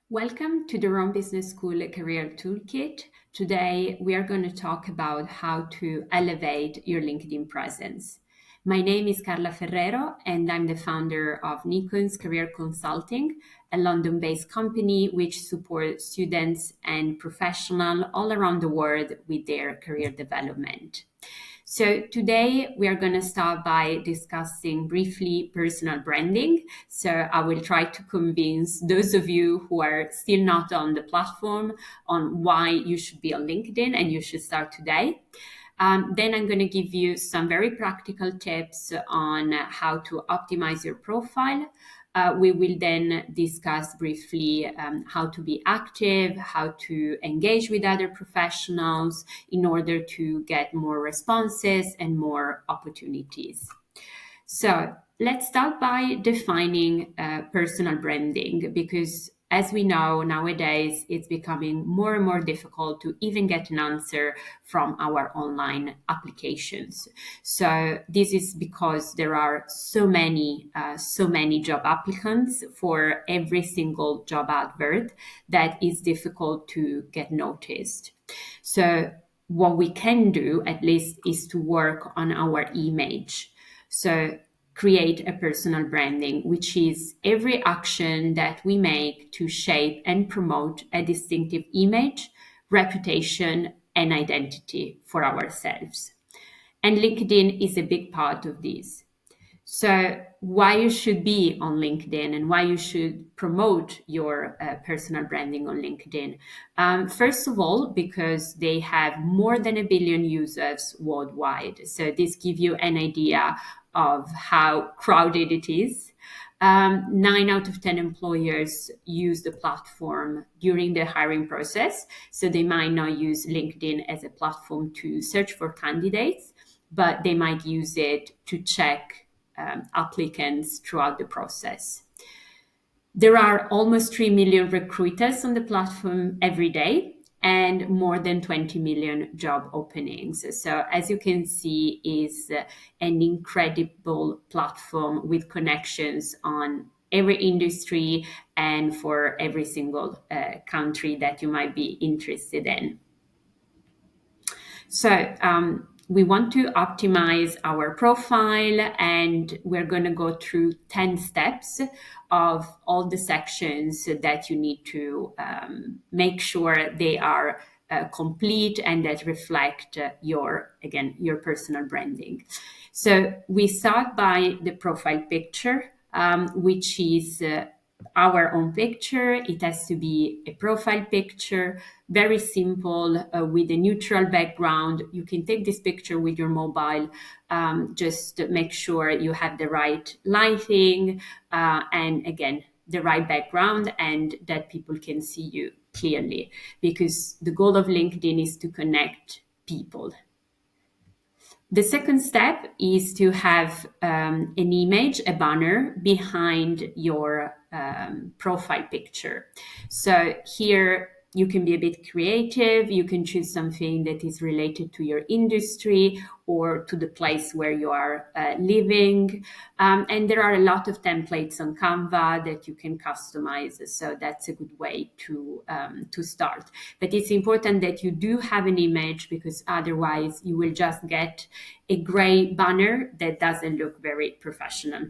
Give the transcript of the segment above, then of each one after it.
Welcome to the Rome Business School Career Toolkit. Today, we are going to talk about how to elevate your LinkedIn presence. My name is Carla Ferrero, and I'm the founder of Nicons Career Consulting, a London-based company which supports students and professionals all around the world with their career development. So today we are going to start by discussing briefly personal branding. So I will try to convince those of you who are still not on the platform on why you should be on LinkedIn and you should start today. Then I'm going to give you some very practical tips on how to optimize your profile. We will then discuss briefly how to be active, how to engage with other professionals in order to get more responses and more opportunities. So let's start by defining personal branding, because as we know nowadays, it's becoming more and more difficult to even get an answer from our online applications. So this is because there are so many job applicants for every single job advert that is difficult to get noticed. So what we can do at least is to work on our image. So create a personal branding, which is every action that we make to shape and promote a distinctive image, reputation, and identity for ourselves. And LinkedIn is a big part of this. So why you should be on LinkedIn and why you should promote your personal branding on LinkedIn. First of all, because they have more than 1 billion users worldwide. So this gives you an idea of how crowded it is. 9 out of 10 employers use the platform during the hiring process. So they might not use LinkedIn as a platform to search for candidates, but they might use it to check applicants throughout the process. There are almost 3 million recruiters on the platform every day and more than 20 million job openings. So as you can see, is an incredible platform with connections on every industry and for every single country that you might be interested in. So we want to optimize our profile, and we're going to go through 10 steps of all the sections that you need to make sure they are complete and that reflect your personal branding. So we start by the profile picture, which is our own picture. It has to be a profile picture, very simple, with a neutral background. You can take this picture with your mobile. Just make sure you have the right lighting and again, the right background, and that people can see you clearly, because the goal of LinkedIn is to connect people. The second step is to have an image, a banner behind your profile picture. So here you can be a bit creative. You can choose something that is related to your industry or to the place where you are living. And there are a lot of templates on Canva that you can customize. So that's a good way to start. But it's important that you do have an image, because otherwise you will just get a gray banner that doesn't look very professional.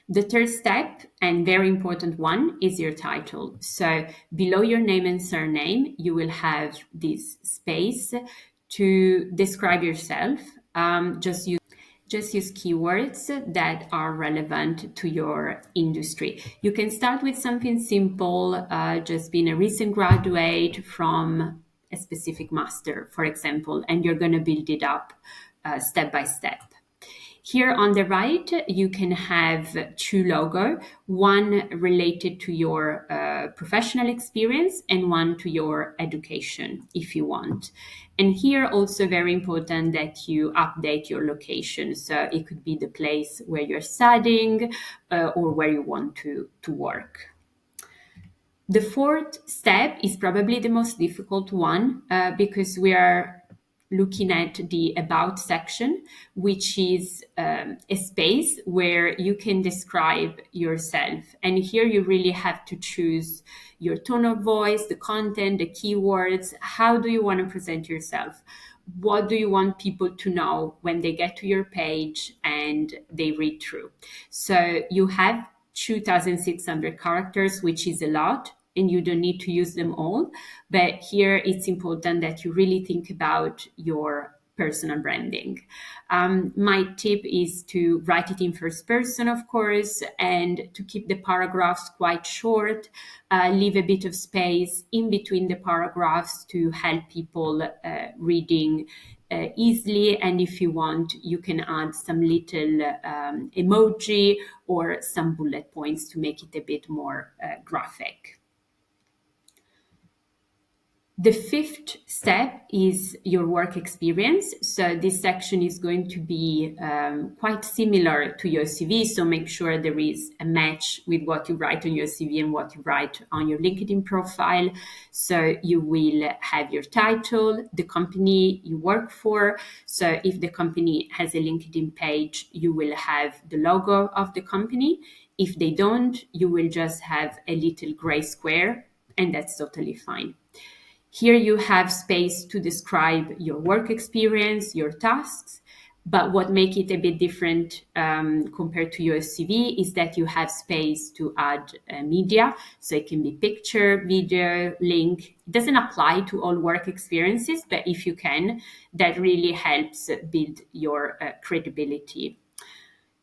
The third step, and very important one, is your title. So below your name and surname, you will have this space to describe yourself. Just use keywords that are relevant to your industry. You can start with something simple, just being a recent graduate from a specific master, for example, and you're going to build it up step by step. Here on the right, you can have 2 logos, one related to your professional experience and one to your education, if you want. And here also very important that you update your location. So it could be the place where you're studying or where you want to work. The fourth step is probably the most difficult one because we are looking at the About section, which is a space where you can describe yourself. And here you really have to choose your tone of voice, the content, the keywords. How do you want to present yourself? What do you want people to know when they get to your page and they read through? So you have 2,600 characters, which is a lot, and you don't need to use them all. But here it's important that you really think about your personal branding. My tip is to write it in first person, of course, and to keep the paragraphs quite short, leave a bit of space in between the paragraphs to help people reading easily. And if you want, you can add some little emoji or some bullet points to make it a bit more graphic. The fifth step is your work experience. So this section is going to be quite similar to your CV. So make sure there is a match with what you write on your CV and what you write on your LinkedIn profile. So you will have your title, the company you work for. So if the company has a LinkedIn page, you will have the logo of the company. If they don't, you will just have a little gray square, and that's totally fine. Here you have space to describe your work experience, your tasks, but what makes it a bit different compared to your CV is that you have space to add media. So it can be picture, video, link. It doesn't apply to all work experiences, but if you can, that really helps build your credibility.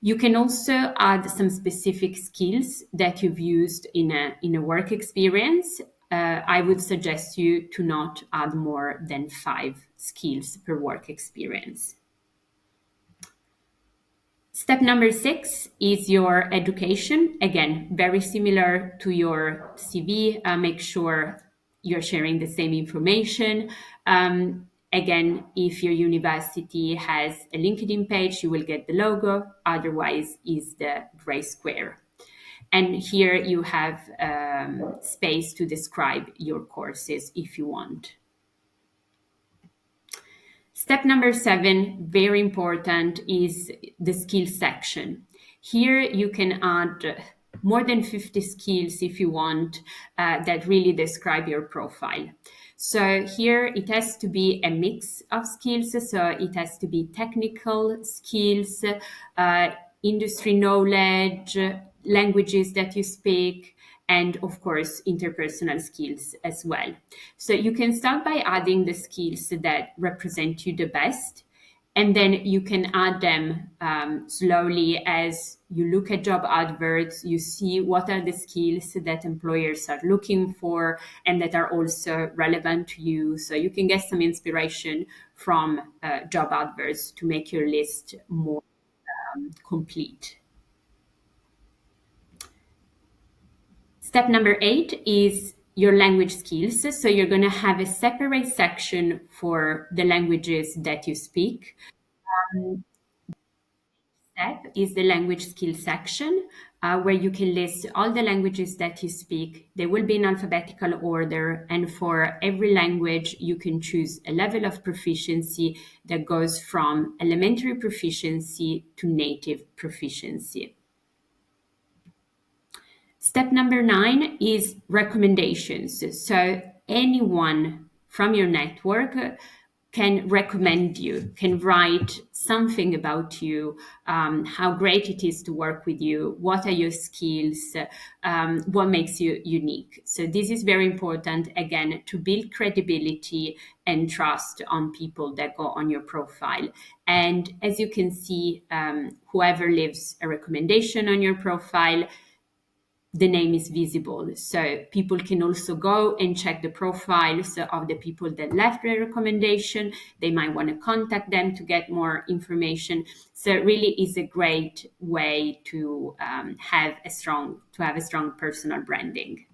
You can also add some specific skills that you've used in a work experience. I would suggest you to not add more than 5 skills per work experience. Step number 6 is your education. Again, very similar to your CV. Make sure you're sharing the same information. Again, if your university has a LinkedIn page, you will get the logo. Otherwise, is the gray square. And here you have space to describe your courses if you want. Step number 7, very important, is the skills section. Here you can add more than 50 skills if you want that really describe your profile. So here it has to be a mix of skills. So it has to be technical skills, industry knowledge, languages that you speak, and of course, interpersonal skills as well. So you can start by adding the skills that represent you the best, and then you can add them slowly as you look at job adverts, you see what are the skills that employers are looking for and that are also relevant to you. So you can get some inspiration from job adverts to make your list more complete. Step number 8 is your language skills. So you're going to have a separate section for the languages that you speak. Step is the language skills section, where you can list all the languages that you speak. They will be in alphabetical order, and for every language, you can choose a level of proficiency that goes from elementary proficiency to native proficiency. Step number 9 is recommendations. So anyone from your network can recommend you, can write something about you, how great it is to work with you, what are your skills, what makes you unique. So this is very important, again, to build credibility and trust on people that go on your profile. And as you can see, whoever leaves a recommendation on your profile, the name is visible. So people can also go and check the profiles of the people that left their recommendation. They might want to contact them to get more information. So it really is a great way to have a strong personal branding.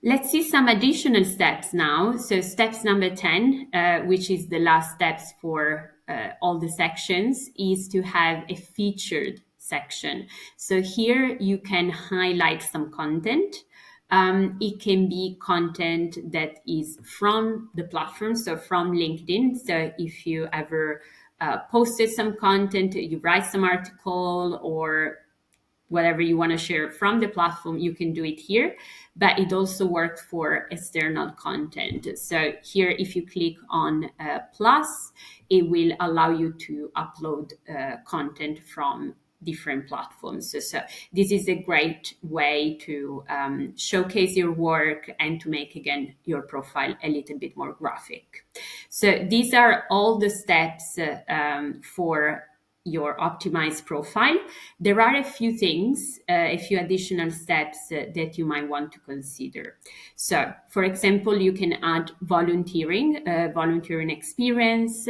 Let's see some additional steps now. So steps number 10, which is the last steps for all the sections, is to have a featured section. So here you can highlight some content. It can be content that is from the platform, so from LinkedIn. So if you ever posted some content, you write some article or whatever you want to share from the platform, you can do it here. But it also works for external content. So here, if you click on plus, it will allow you to upload content from different platforms. So this is a great way to showcase your work and to make, again, your profile a little bit more graphic. So these are all the steps for your optimized profile. There are a few things, a few additional steps that you might want to consider. So, for example, you can add volunteering experience.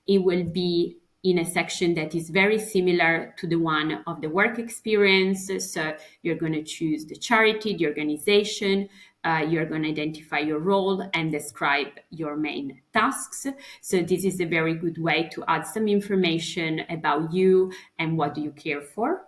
It will be in a section that is very similar to the one of the work experience. So you're going to choose the charity, the organization, you're going to identify your role and describe your main tasks. So this is a very good way to add some information about you and what do you care for.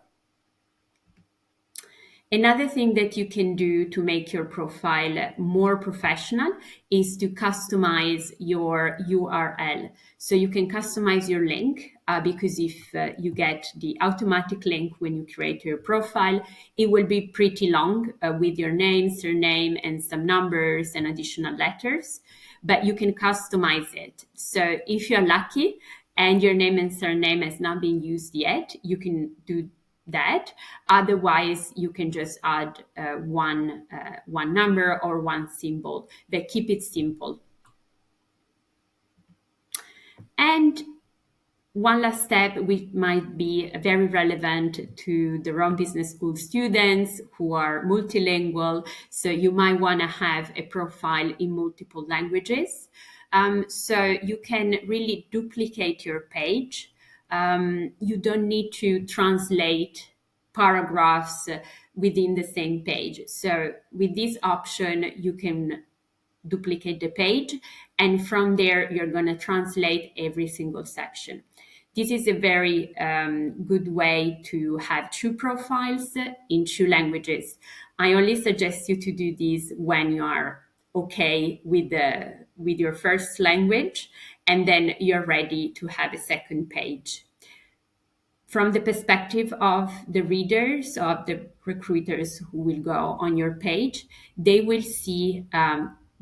Another thing that you can do to make your profile more professional is to customize your URL. So you can customize your link because if you get the automatic link when you create your profile, it will be pretty long with your name, surname, and some numbers and additional letters, but you can customize it. So if you're lucky and your name and surname has not been used yet, you can do that. Otherwise, you can just add one number or one symbol, but keep it simple. And one last step, which might be very relevant to the Rome Business School students who are multilingual. So you might want to have a profile in multiple languages. So you can really duplicate your page. You don't need to translate paragraphs within the same page. So with this option, you can duplicate the page, and from there, you're going to translate every single section. This is a very good way to have two profiles in two languages. I only suggest you to do this when you are okay with your first language, and then you're ready to have a second page. From the perspective of the readers, of the recruiters who will go on your page, they will see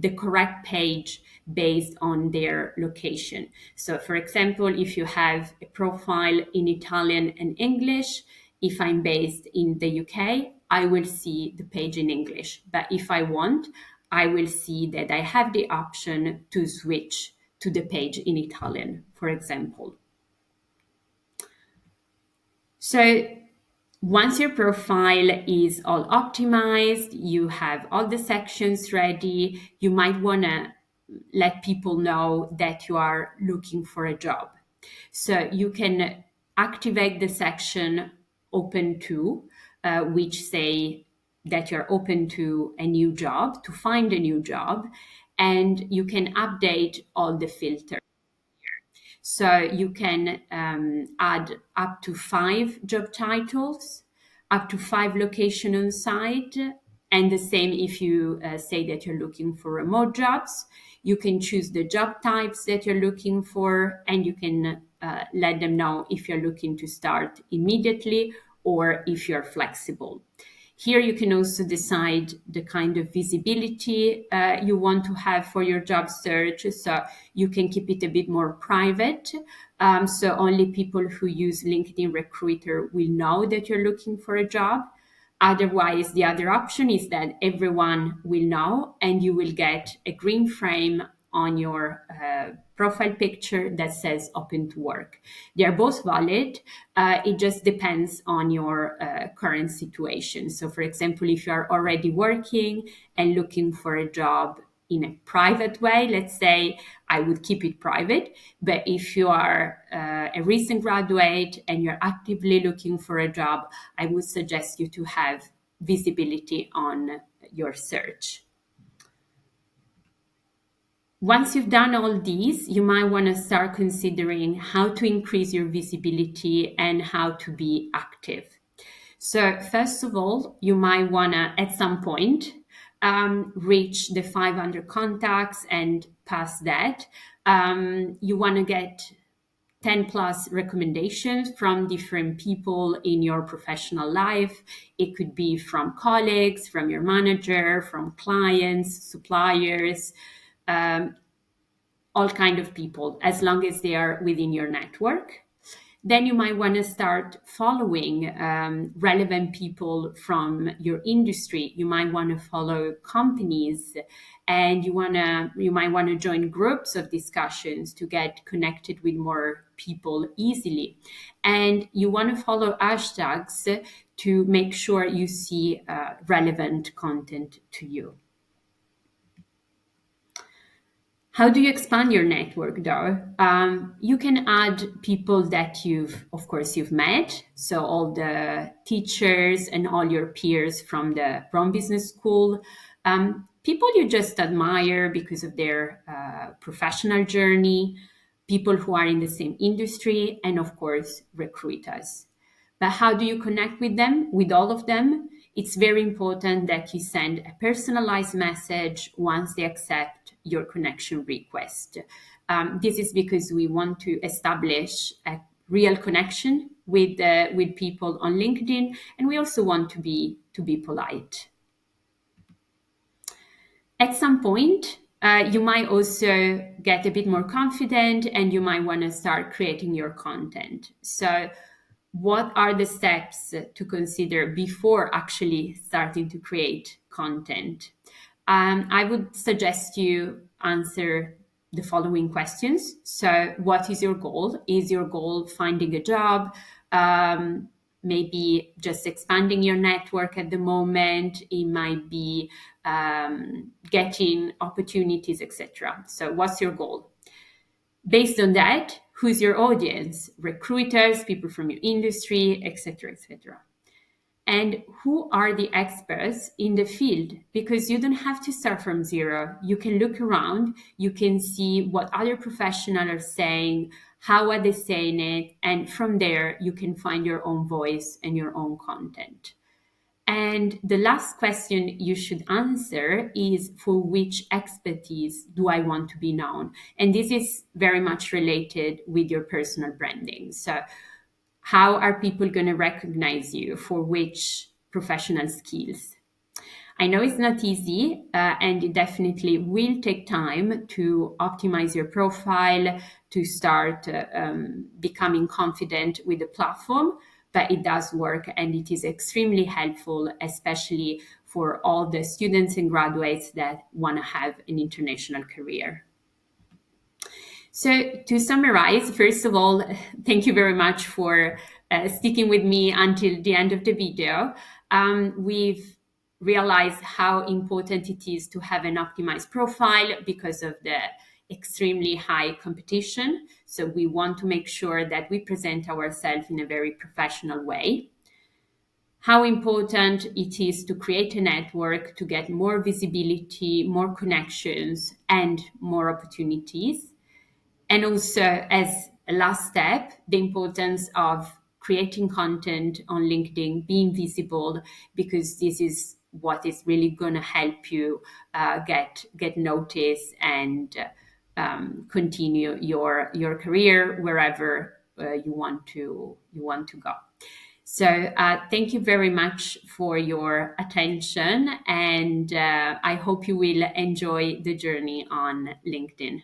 the correct page based on their location. So, for example, if you have a profile in Italian and English, if I'm based in the UK, I will see the page in English. But if I want, I will see that I have the option to switch to the page in Italian, for example. So once your profile is all optimized, you have all the sections ready, you might want to let people know that you are looking for a job. So you can activate the section open to, which say that you're open to a new job, to find a new job, and you can update all the filters. So you can add up to 5 job titles, up to 5 location on site, and the same if you say that you're looking for remote jobs. You can choose the job types that you're looking for, and you can let them know if you're looking to start immediately or if you're flexible. Here you can also decide the kind of visibility you want to have for your job search. So you can keep it a bit more private. So only people who use LinkedIn Recruiter will know that you're looking for a job. Otherwise, the other option is that everyone will know and you will get a green frame on your profile picture that says open to work. They are both valid. It just depends on your current situation. So, for example, if you are already working and looking for a job in a private way, let's say, I would keep it private. But if you are a recent graduate and you're actively looking for a job, I would suggest you to have visibility on your search. Once you've done all these, you might want to start considering how to increase your visibility and how to be active. So first of all, you might want to, at some point, reach the 500 contacts and past that, you want to get 10 plus recommendations from different people in your professional life. It could be from colleagues, from your manager, from clients, suppliers, all kind of people, as long as they are within your network. Then you might want to start following relevant people from your industry. You might want to follow companies, and you might want to join groups of discussions to get connected with more people easily. And you want to follow hashtags to make sure you see relevant content to you. How do you expand your network though? You can add people that of course, you've met. So all the teachers and all your peers from the Rome Business School, people you just admire because of their professional journey, people who are in the same industry, and of course, recruiters. But how do you connect with them, with all of them? It's very important that you send a personalized message once they accept your connection request. This is because we want to establish a real connection with people on LinkedIn, and we also want to be polite. At some point, you might also get a bit more confident, and you might want to start creating your content. So what are the steps to consider before actually starting to create content? I would suggest you answer the following questions. So what is your goal? Is your goal finding a job? Maybe just expanding your network at the moment. It might be getting opportunities, etc. So what's your goal? Based on that, who's your audience? Recruiters, people from your industry, etc., etc. And who are the experts in the field? Because you don't have to start from zero. You can look around, you can see what other professionals are saying, how are they saying it, and from there you can find your own voice and your own content. And the last question you should answer is, for which expertise do I want to be known? And this is very much related with your personal branding. So how are people going to recognize you? For which professional skills? I know it's not easy, and it definitely will take time to optimize your profile, to start becoming confident with the platform, but it does work, and it is extremely helpful, especially for all the students and graduates that want to have an international career. So to summarize, first of all, thank you very much for sticking with me until the end of the video. We've realized how important it is to have an optimized profile because of the extremely high competition. So we want to make sure that we present ourselves in a very professional way. How important it is to create a network to get more visibility, more connections, and more opportunities. And also, as a last step, the importance of creating content on LinkedIn, being visible, because this is what is really going to help you get noticed and continue your career wherever you want to go. So thank you very much for your attention, and I hope you will enjoy the journey on LinkedIn.